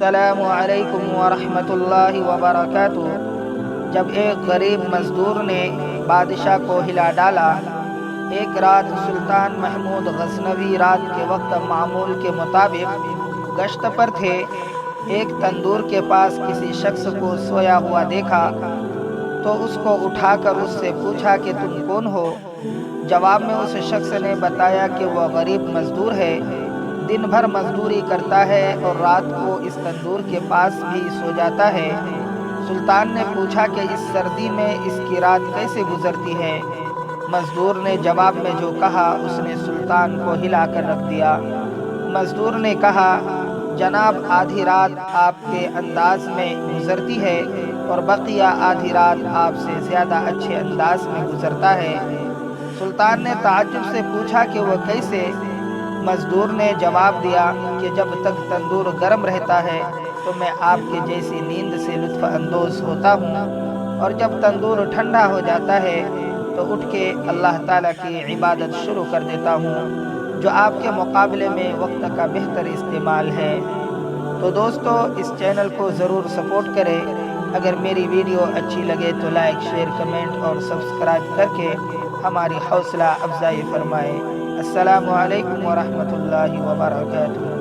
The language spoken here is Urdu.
السلام علیکم ورحمۃ اللہ وبرکاتہ۔ جب ایک غریب مزدور نے بادشاہ کو ہلا ڈالا۔ ایک رات سلطان محمود غزنوی رات کے وقت معمول کے مطابق گشت پر تھے۔ ایک تندور کے پاس کسی شخص کو سویا ہوا دیکھا تو اس کو اٹھا کر اس سے پوچھا کہ تم کون ہو؟ جواب میں اس شخص نے بتایا کہ وہ غریب مزدور ہے، دن بھر مزدوری کرتا ہے اور رات کو اس تندور کے پاس بھی سو جاتا ہے۔ سلطان نے پوچھا کہ اس سردی میں اس کی رات کیسے گزرتی ہے؟ مزدور نے جواب میں جو کہا اس نے سلطان کو ہلا کر رکھ دیا۔ مزدور نے کہا، جناب آدھی رات آپ کے انداز میں گزرتی ہے اور بقیہ آدھی رات آپ سے زیادہ اچھے انداز میں گزرتا ہے۔ سلطان نے تعجب سے پوچھا کہ وہ کیسے؟ مزدور نے جواب دیا کہ جب تک تندور گرم رہتا ہے تو میں آپ کے جیسی نیند سے لطف اندوز ہوتا ہوں، اور جب تندور ٹھنڈا ہو جاتا ہے تو اٹھ کے اللہ تعالیٰ کی عبادت شروع کر دیتا ہوں، جو آپ کے مقابلے میں وقت کا بہتر استعمال ہے۔ تو دوستو، اس چینل کو ضرور سپورٹ کریں۔ اگر میری ویڈیو اچھی لگے تو لائک، شیئر، کمنٹ اور سبسکرائب کر کے ہماری حوصلہ افزائی فرمائیں۔ السلام علیکم ورحمۃ اللہ وبرکاتہ۔